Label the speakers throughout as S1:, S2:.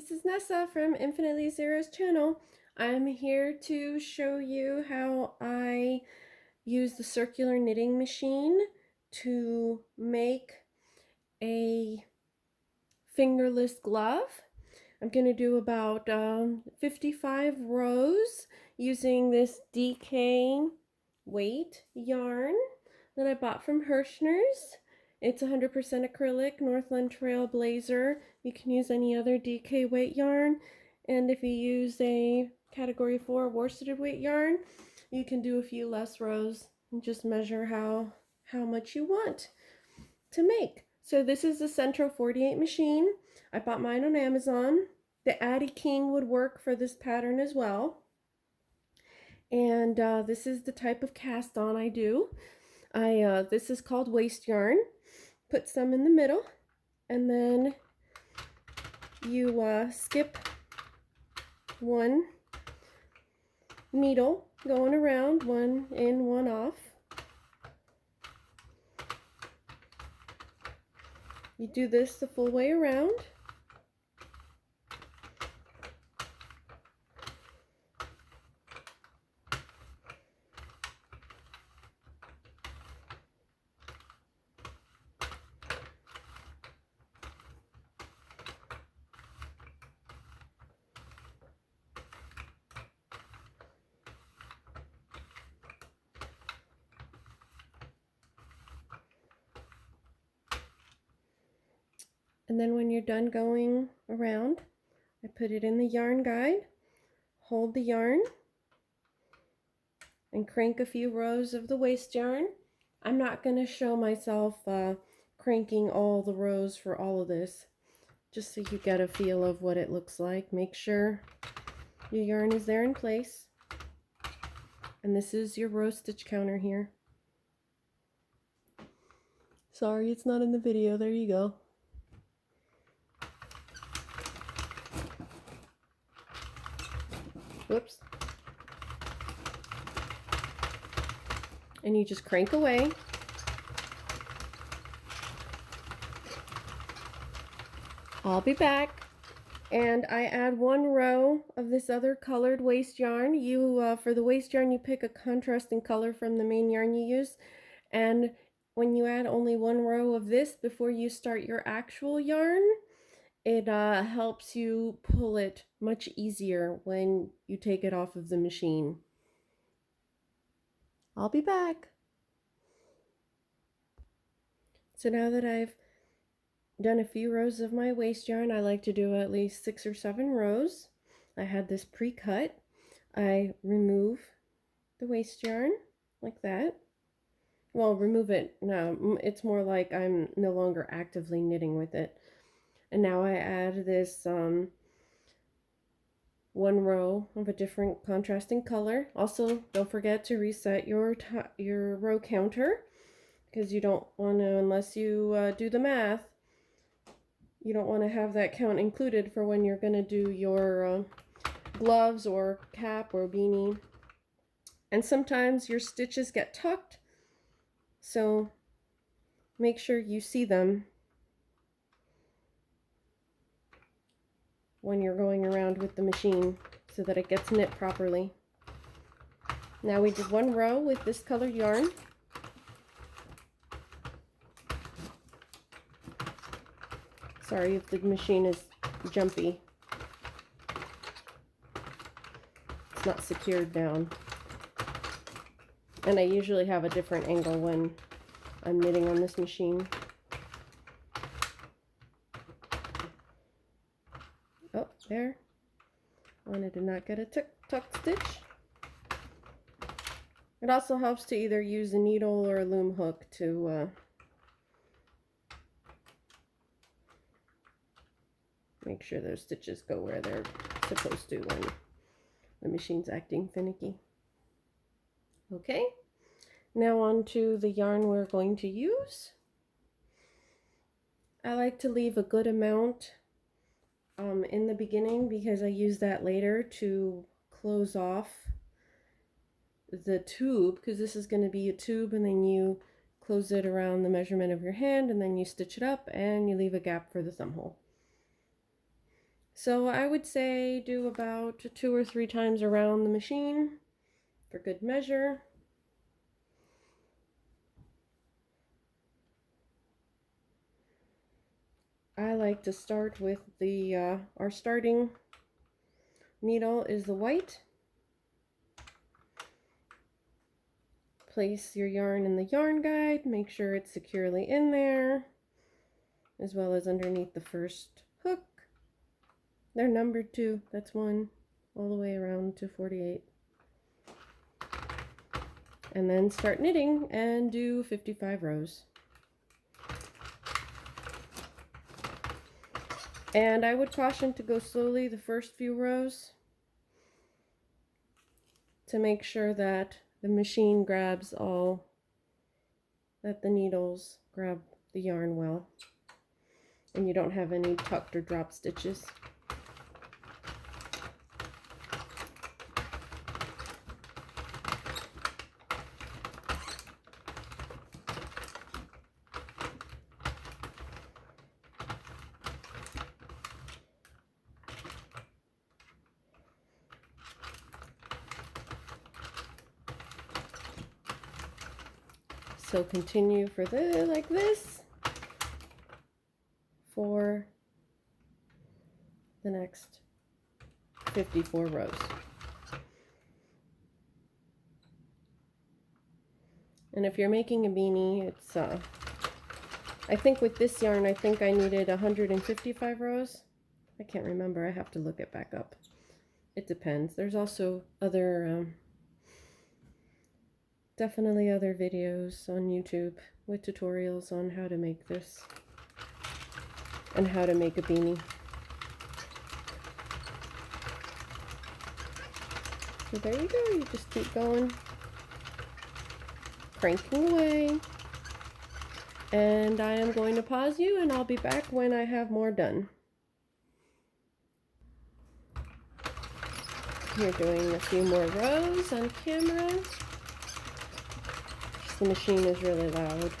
S1: This is Nessa from Infinitely Zero's channel. I'm here to show you how I use the circular knitting machine to make a fingerless glove. I'm going to do about 55 rows using this DK weight yarn that I bought from Hirschner's. It's 100% acrylic, Northland Trailblazer. You can use any other DK weight yarn. And if you use a category 4 worsted weight yarn, you can do a few less rows and just measure how much you want to make. So this is the Sentro 48 machine. I bought mine on Amazon. The Addi King would work for this pattern as well. And this is the type of cast on I do. This is called waste yarn. Put some in the middle, and then you skip one needle going around, one in, one off. You do this the full way around. And then when you're done going around, I put it in the yarn guide, hold the yarn, and crank a few rows of the waste yarn. I'm not going to show myself cranking all the rows for all of this, just so you get a feel of what it looks like. Make sure your yarn is there in place. And this is your row stitch counter here. Sorry, it's not in the video. There you go. Whoops. And you just crank away. I'll be back. And I add one row of this other colored waste yarn. For the waste yarn, you pick a contrasting color from the main yarn you use. And when you add only one row of this before you start your actual yarn, it helps you pull it much easier when you take it off of the machine. I'll be back. So now that I've done a few rows of my waste yarn, I like to do at least 6 or 7 rows. I had this pre-cut. I remove the waste yarn like that. Well, remove it. No, it's more like I'm no longer actively knitting with it. And now I add this one row of a different contrasting color. Also, don't forget to reset your row counter, because you don't want to, unless you do the math, you don't want to have that count included for when you're going to do your gloves or cap or beanie. And sometimes your stitches get tucked, so make sure you see them when you're going around with the machine so that it gets knit properly. Now we did one row with this colored yarn. Sorry if the machine is jumpy. It's not secured down. And I usually have a different angle when I'm knitting on this machine. Oh, there. Wanted to not get a tuck stitch. It also helps to either use a needle or a loom hook to make sure those stitches go where they're supposed to when the machine's acting finicky. Okay, now on to the yarn we're going to use. I like to leave a good amount in the beginning because I use that later to close off the tube, because this is going to be a tube, and then you close it around the measurement of your hand, and then you stitch it up and you leave a gap for the thumb hole. So I would say do about 2 or 3 times around the machine for good measure. I like to start with the, our starting needle is the white. Place your yarn in the yarn guide, make sure it's securely in there, as well as underneath the first hook. They're numbered too, that's one, all the way around to 48. And then start knitting and do 55 rows. And I would caution to go slowly the first few rows to make sure that the machine grabs all, that the needles grab the yarn well, and you don't have any tucked or drop stitches. So continue for like this for the next 54 rows. And if you're making a beanie, it's I think with this yarn, I think I needed 155 rows. I can't remember, I have to look it back up. It depends. There's also other definitely other videos on YouTube with tutorials on how to make this and how to make a beanie. So there you go, you just keep going, cranking away. And I am going to pause you and I'll be back when I have more done. You're doing a few more rows on camera. The machine is really loud.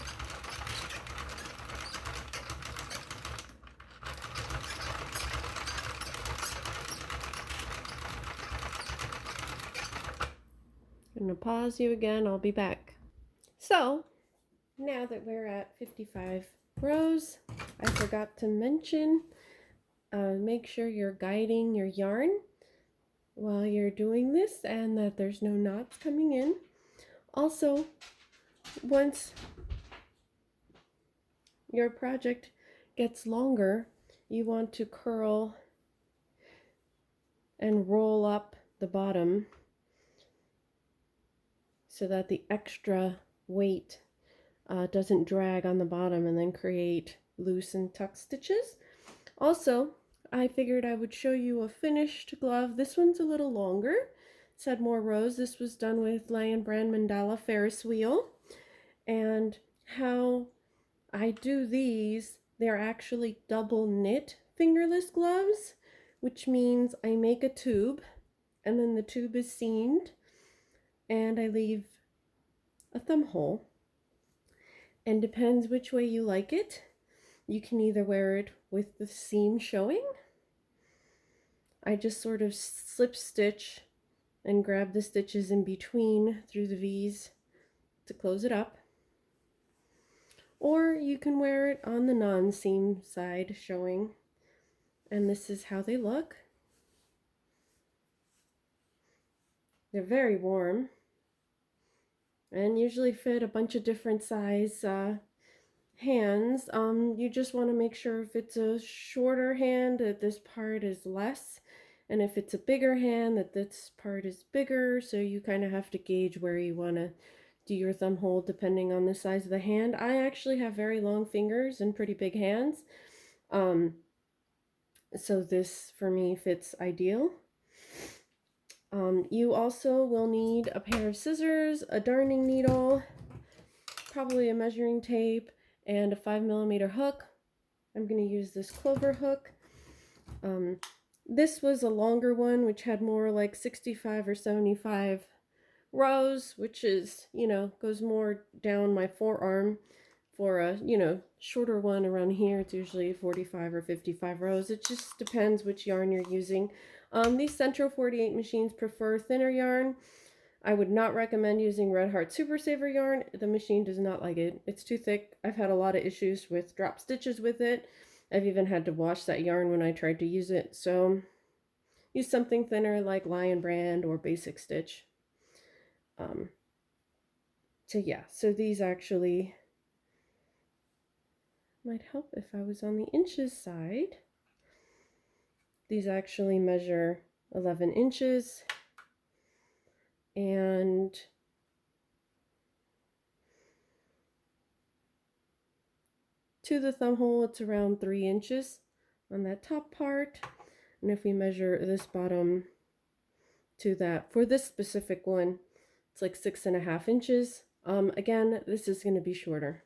S1: I'm going to pause you again. I'll be back. So, now that we're at 55 rows, I forgot to mention, make sure you're guiding your yarn while you're doing this and that there's no knots coming in. Also, once your project gets longer, you want to curl and roll up the bottom so that the extra weight doesn't drag on the bottom and then create loose and tuck stitches. Also, I figured I would show you a finished glove. This one's a little longer. It's had more rows. This was done with Lion Brand Mandala Ferris wheel. And how I do these, they're actually double knit fingerless gloves, which means I make a tube and then the tube is seamed and I leave a thumb hole. And depends which way you like it. You can either wear it with the seam showing. I just sort of slip stitch and grab the stitches in between through the V's to close it up. Or you can wear it on the non-seam side showing. And this is how they look. They're very warm and usually fit a bunch of different size hands. You just want to make sure if it's a shorter hand that this part is less, and if it's a bigger hand that this part is bigger, so you kind of have to gauge where you want to do your thumb hole depending on the size of the hand. I actually have very long fingers and pretty big hands, so this for me fits ideal. You also will need a pair of scissors, a darning needle, probably a measuring tape, and a 5mm hook. I'm going to use this clover hook. This was a longer one, which had more like 65 or 75 rows, which is, you know, goes more down my forearm. For a, shorter one around here, it's usually 45 or 55 rows. It just depends which yarn you're using. These Sentro 48 machines prefer thinner yarn. I would not recommend using Red Heart Super Saver yarn. The machine does not like it. It's too thick. I've had a lot of issues with drop stitches with it. I've even had to wash that yarn when I tried to use it. So use something thinner like Lion Brand or Basic Stitch. So yeah, so these actually might help if I was on the inches side. These actually measure 11 inches and to the thumb hole it's around 3 inches on that top part. And if we measure this bottom to that, for this specific one, it's like 6.5 inches. Again, this is going to be shorter.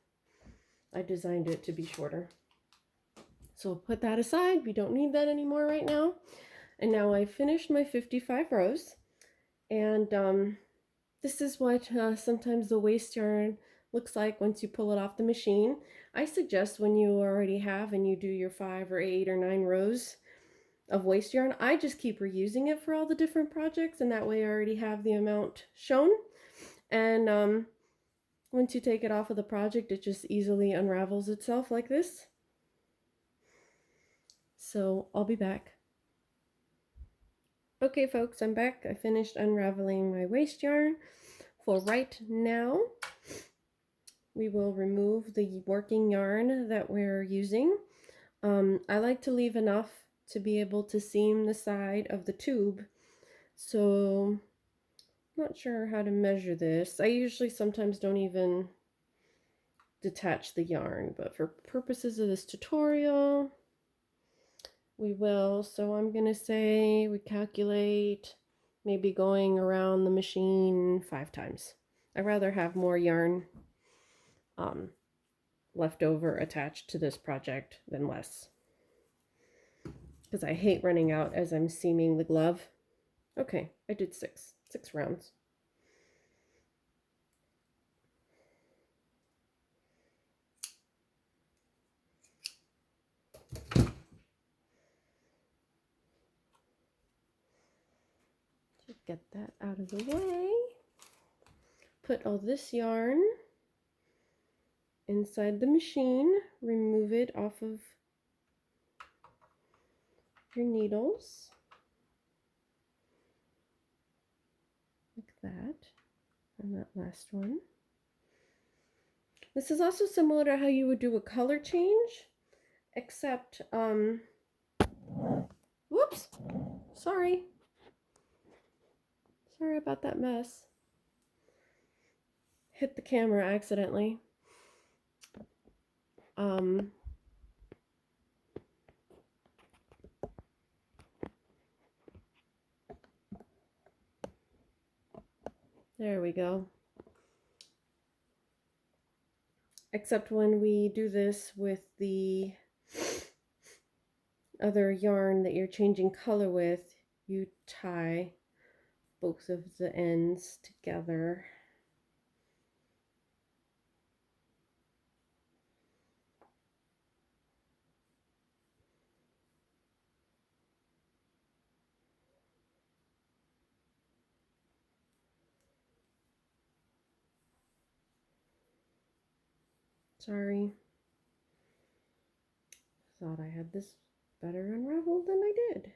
S1: I designed it to be shorter. So we'll put that aside. We don't need that anymore right now. And now I finished my 55 rows. And this is what sometimes the waste yarn looks like once you pull it off the machine. I suggest when you already have and you do your 5 or 8 or 9 rows of waste yarn, I just keep reusing it for all the different projects, and that way I already have the amount shown. And once you take it off of the project, it just easily unravels itself like this. So I'll be back. Okay folks, I'm back. I finished unraveling my waste yarn. For right now, we will remove the working yarn that we're using. I like to leave enough to be able to seam the side of the tube. So I'm not sure how to measure this. I usually sometimes don't even detach the yarn, but for purposes of this tutorial, we will. So I'm going to say we calculate maybe going around the machine 5 times. I'd rather have more yarn left over attached to this project than less, because I hate running out as I'm seaming the glove. Okay, I did 6 rounds. Get that out of the way. Put all this yarn inside the machine. Remove it off of your needles. Like that. And that last one. This is also similar to how you would do a color change, except, whoops, sorry about that mess. Hit the camera accidentally. There we go. Except when we do this with the other yarn that you're changing color with, you tie both of the ends together. Sorry. Thought I had this better unraveled than I did.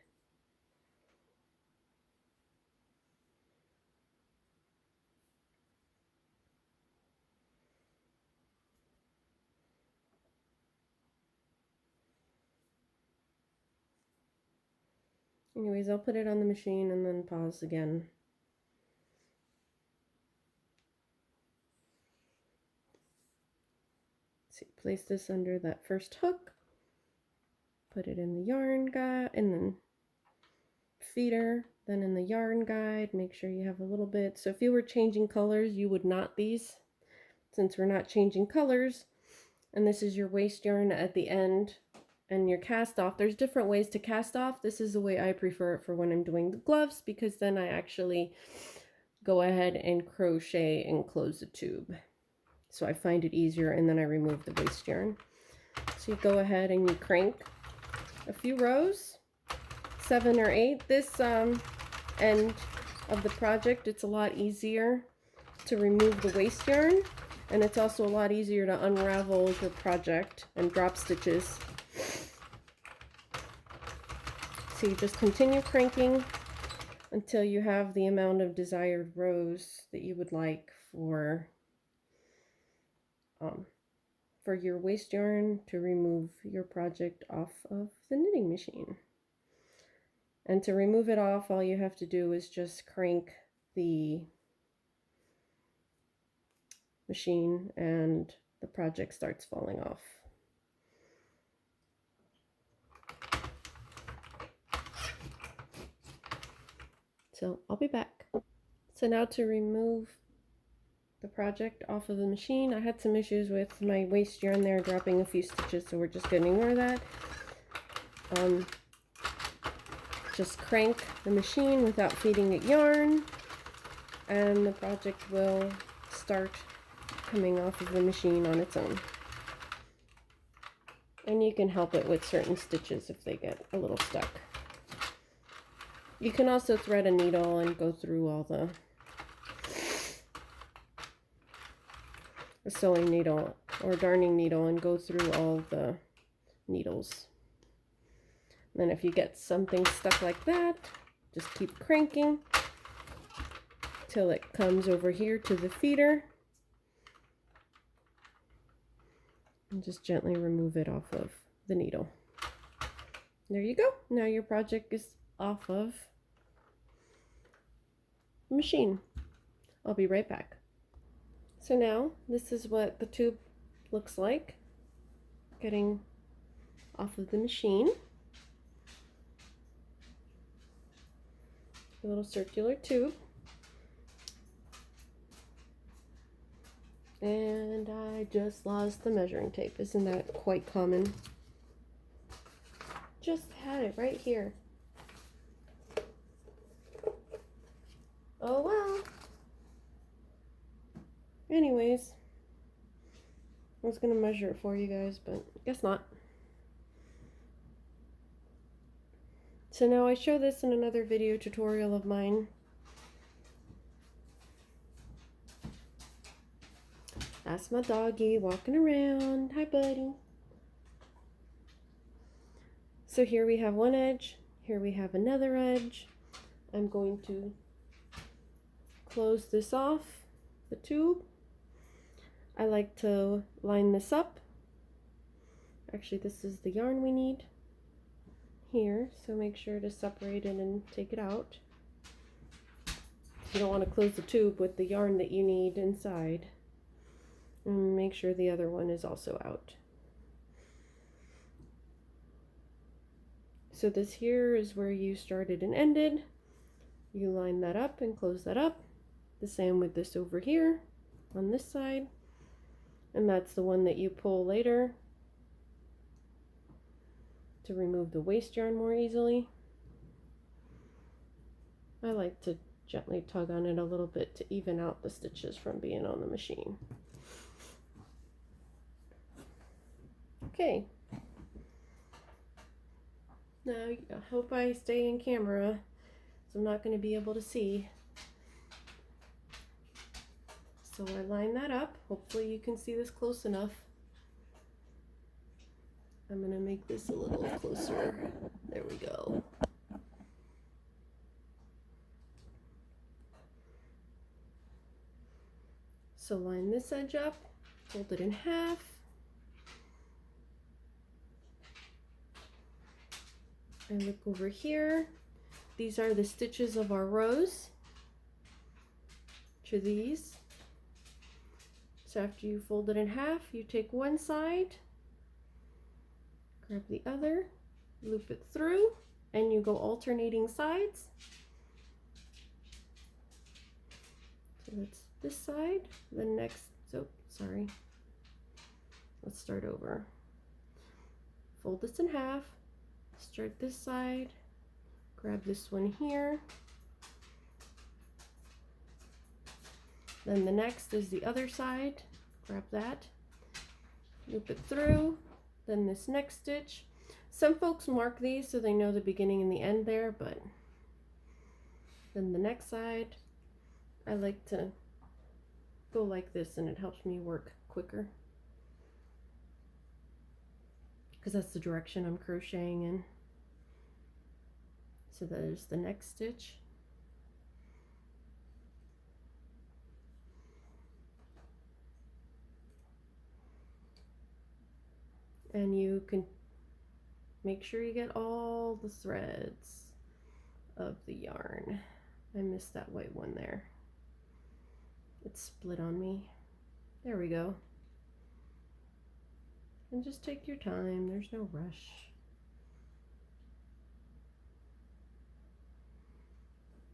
S1: Anyways, I'll put it on the machine and then pause again. See, place this under that first hook. Put it in the yarn guide and then feeder, then in the yarn guide. Make sure you have a little bit. So if you were changing colors, you would knot these. Since we're not changing colors, and this is your waste yarn at the end and your cast off. There's different ways to cast off. This is the way I prefer it for when I'm doing the gloves, because then I actually go ahead and crochet and close the tube. So I find it easier, and then I remove the waste yarn. So you go ahead and you crank a few rows, 7 or 8. This end of the project, it's a lot easier to remove the waste yarn, and it's also a lot easier to unravel your project and drop stitches. So you just continue cranking until you have the amount of desired rows that you would like for your waste yarn to remove your project off of the knitting machine. And to remove it off, all you have to do is just crank the machine and the project starts falling off. So I'll be back. So now to remove the project off of the machine, I had some issues with my waste yarn there dropping a few stitches, so we're just going to ignore that. Just crank the machine without feeding it yarn, and the project will start coming off of the machine on its own. And you can help it with certain stitches if they get a little stuck. You can also thread a needle and go through all the sewing needle or darning needle and go through all the needles. And then if you get something stuck like that, just keep cranking till it comes over here to the feeder, and just gently remove it off of the needle. There you go. Now your project is off of the machine. I'll be right back. So now this is what the tube looks like getting off of the machine. A little circular tube. And I just lost the measuring tape. Isn't that quite common? Just had it right here. Oh well. Anyways, I was gonna measure it for you guys, but guess not. So now I show this in another video tutorial of mine. That's my doggy walking around. Hi, buddy. So here we have one edge. Here we have another edge. I'm going to close this off, the tube. I like to line this up. Actually, this is the yarn we need here, so make sure to separate it and take it out. You don't want to close the tube with the yarn that you need inside. And make sure the other one is also out. So this here is where you started and ended. You line that up and close that up. The same with this over here on this side. And that's the one that you pull later to remove the waste yarn more easily. I like to gently tug on it a little bit to even out the stitches from being on the machine. Okay. Now I hope I stay in camera, so I'm not going to be able to see. So I line that up. Hopefully you can see this close enough. I'm going to make this a little closer. There we go. So line this edge up, fold it in half. And look over here. These are the stitches of our rows. To these. So after you fold it in half, you take one side, grab the other, loop it through, and you go alternating sides. So that's this side, the next, sorry. Let's start over. Fold this in half, start this side, grab this one here. Then the next is the other side, grab that, loop it through, then this next stitch. Some folks mark these so they know the beginning and the end there, but then the next side, I like to go like this and it helps me work quicker because that's the direction I'm crocheting in. So there's the next stitch. And you can make sure you get all the threads of the yarn. I missed that white one there. It's split on me. There we go. And just take your time, there's no rush.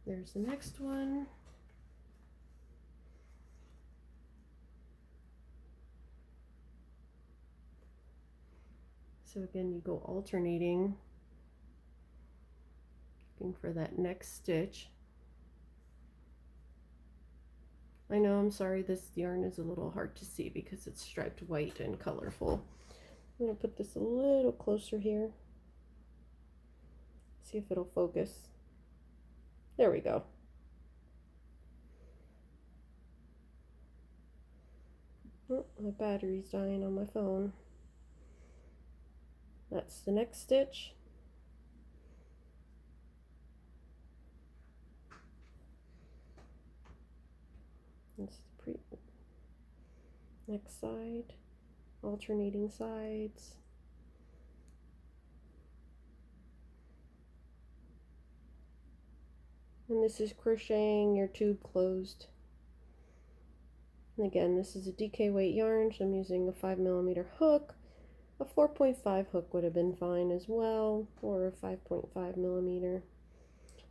S1: There's the next one. So again, you go alternating, looking for that next stitch. I know, I'm sorry, this yarn is a little hard to see because it's striped white and colorful. I'm going to put this a little closer here. See if it'll focus. There we go. Oh, my battery's dying on my phone. That's the next stitch. That's the next side, alternating sides. And this is crocheting your tube closed. And again, this is a DK weight yarn, so I'm using a 5mm hook. A 4.5 hook would have been fine as well, or a 5.5mm,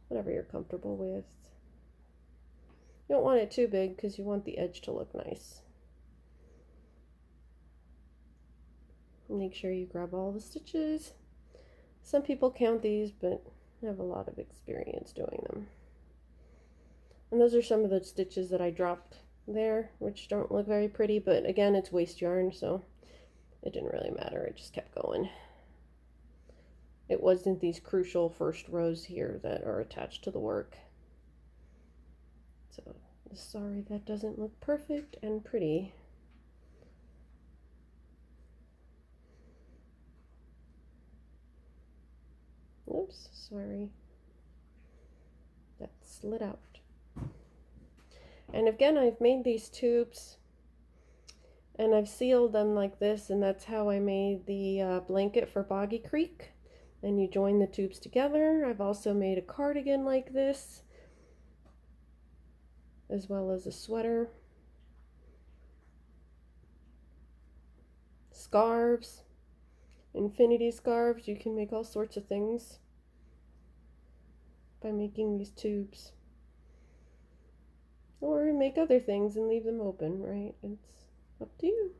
S1: whatever you're comfortable with. You don't want it too big because you want the edge to look nice. Make sure you grab all the stitches. Some people count these, but I have a lot of experience doing them. And those are some of the stitches that I dropped there, which don't look very pretty, but again, it's waste yarn, so it didn't really matter. It just kept going. It wasn't these crucial first rows here that are attached to the work. So sorry that doesn't look perfect and pretty. Oops, sorry. That slid out. And again, I've made these tubes and I've sealed them like this, and that's how I made the blanket for Boggy Creek. And you join the tubes together. I've also made a cardigan like this, as well as a sweater, scarves, infinity scarves. You can make all sorts of things by making these tubes, or make other things and leave them open, right? It's up to you.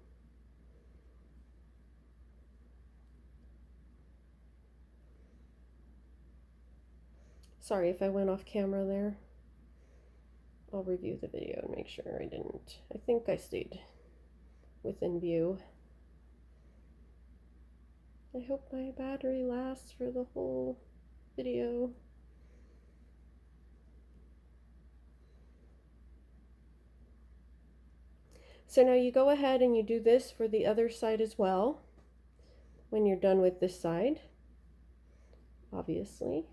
S1: Sorry if I went off camera there. I'll review the video and make sure I didn't. I think I stayed within view. I hope my battery lasts for the whole video. So now you go ahead and you do this for the other side as well when you're done with this side, obviously.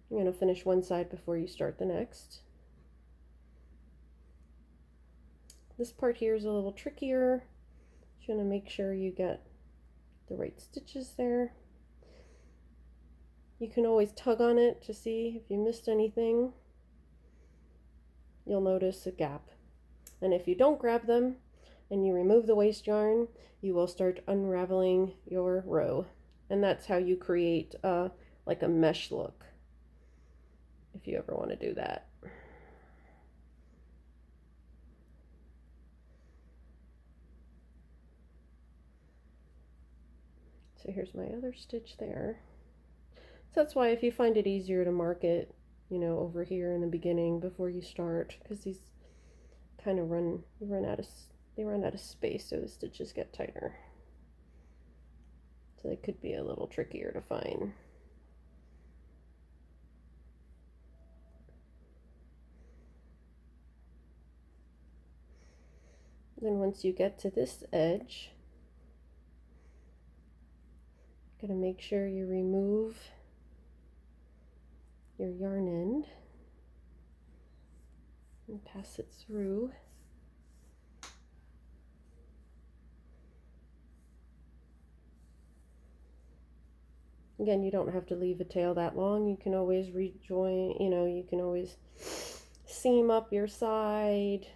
S1: You're going to finish one side before you start the next. This part here is a little trickier. You're going to make sure you get the right stitches there. You can always tug on it to see if you missed anything. You'll notice a gap. And if you don't grab them and you remove the waste yarn, you will start unraveling your row. And that's how you create like a mesh look, if you ever want to do that. So here's my other stitch there. So that's why if you find it easier to mark it, you know, over here in the beginning before you start, because these kind of they run out of space, so the stitches get tighter. So they could be a little trickier to find. Then once you get to this edge, gotta make sure you remove your yarn end and pass it through. Again, you don't have to leave a tail that long. You can always rejoin, you can always seam up your side,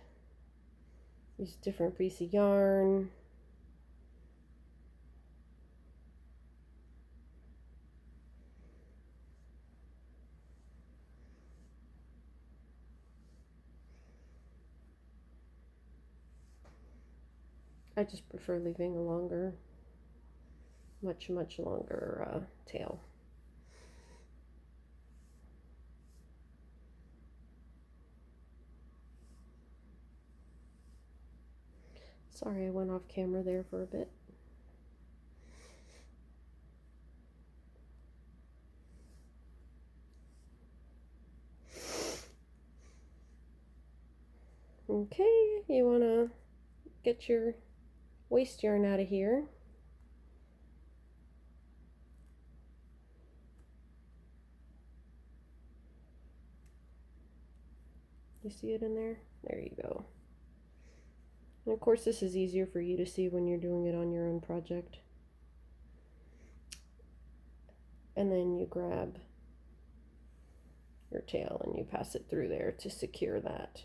S1: use a different piece of yarn. I just prefer leaving a longer, much longer tail. Sorry, I went off camera there for a bit. Okay, you want to get your waste yarn out of here. You see it in there? There you go. And of course, this is easier for you to see when you're doing it on your own project. And then you grab your tail and you pass it through there to secure that.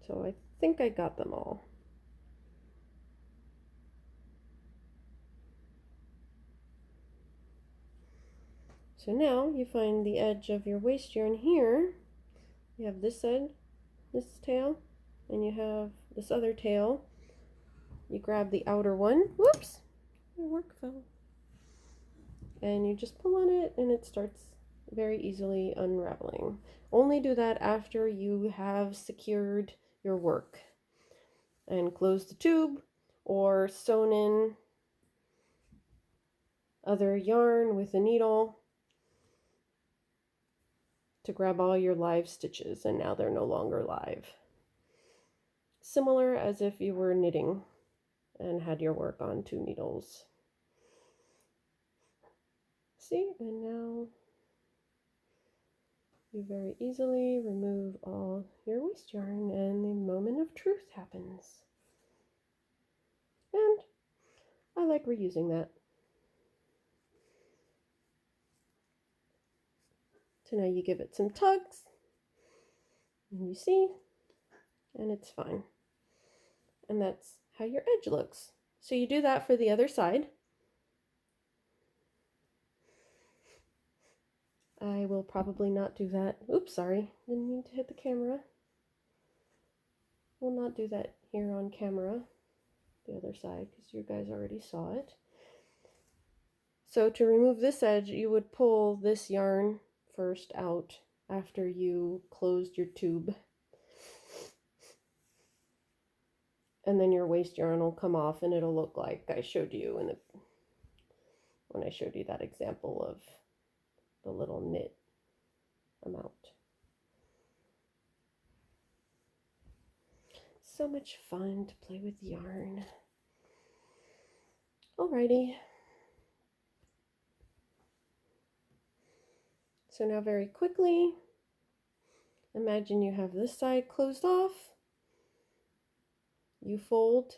S1: So I think I got them all. So now you find the edge of your waste yarn here. You have this edge, this tail, and you have this other tail. You grab the outer one. Whoops! My work fell. And you just pull on it and it starts very easily unraveling. Only do that after you have secured your work and closed the tube or sewn in other yarn with a needle to grab all your live stitches, and now they're no longer live. Similar as if you were knitting and had your work on 2 needles. See, and now you very easily remove all your waste yarn and the moment of truth happens. And I like reusing that. So now you give it some tugs, and you see, and it's fine. And that's how your edge looks. So you do that for the other side. I will probably not do that. Oops, sorry. Didn't mean to hit the camera. We'll not do that here on camera, the other side, because you guys already saw it. So to remove this edge, you would pull this yarn first out after you closed your tube. And then your waste yarn will come off and it'll look like I showed you when I showed you that example of the little knit amount. So much fun to play with yarn. Alrighty. So now very quickly, imagine you have this side closed off. You fold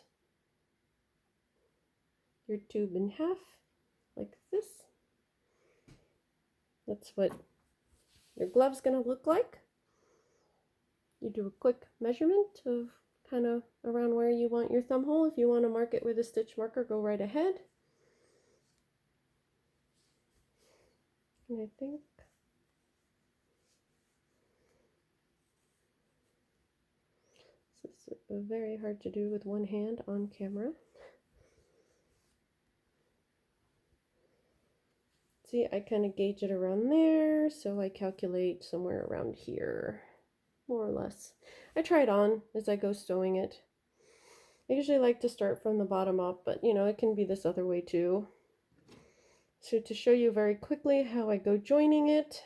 S1: your tube in half like this. That's what your glove's going to look like. You do a quick measurement of kind of around where you want your thumb hole. If you want to mark it with a stitch marker, go right ahead. And I think this is very hard to do with one hand on camera. See, I kind of gauge it around there, so I calculate somewhere around here, more or less. I try it on as I go sewing it. I usually like to start from the bottom up, but you know, it can be this other way too. So to show you very quickly how I go joining it,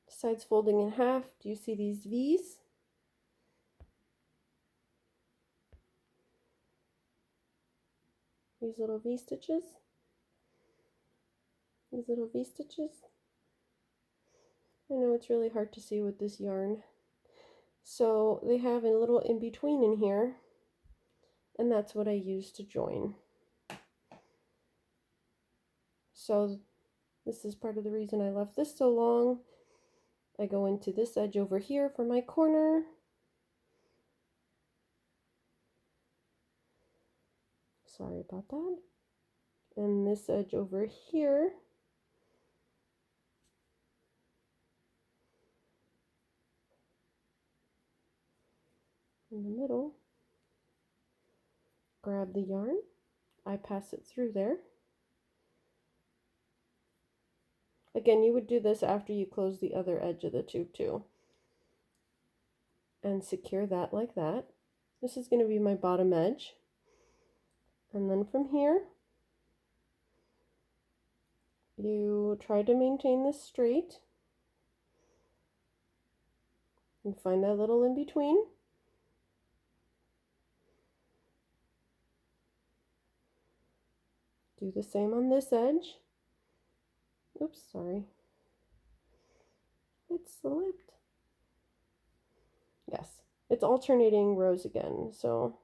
S1: sides folding in half, do you see these V's? These little V stitches? These little V stitches? I know it's really hard to see with this yarn. So they have a little in between in here, and that's what I use to join. So this is part of the reason I left this so long. I go into this edge over here for my corner. Sorry about that. And this edge over here. In the middle. Grab the yarn. I pass it through there. Again, you would do this after you close the other edge of the tube too. And secure that like that. This is going to be my bottom edge. And then from here, you try to maintain this straight. And find that little in between. Do the same on this edge. Oops, sorry. It slipped. Yes, it's alternating rows again, so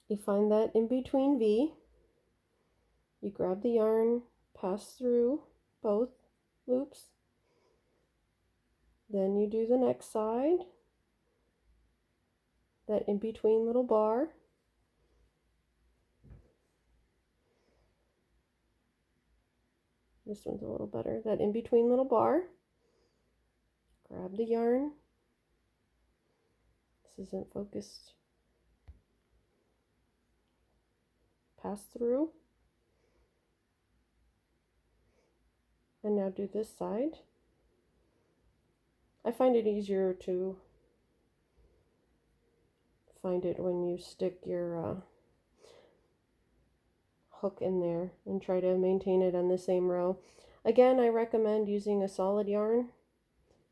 S1: you find that in between V, you grab the yarn, pass through both loops, then you do the next side, that in between little bar, this one's a little better, that in between little bar, grab the yarn, this isn't focused, pass through, and now do this side. I find it easier to find it when you stick your hook in there and try to maintain it on the same row. Again, I recommend using a solid yarn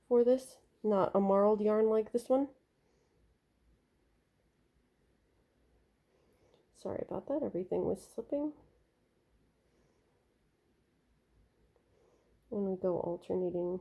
S1: for this, not a marled yarn like this one. Sorry about that, everything was slipping. And we go alternating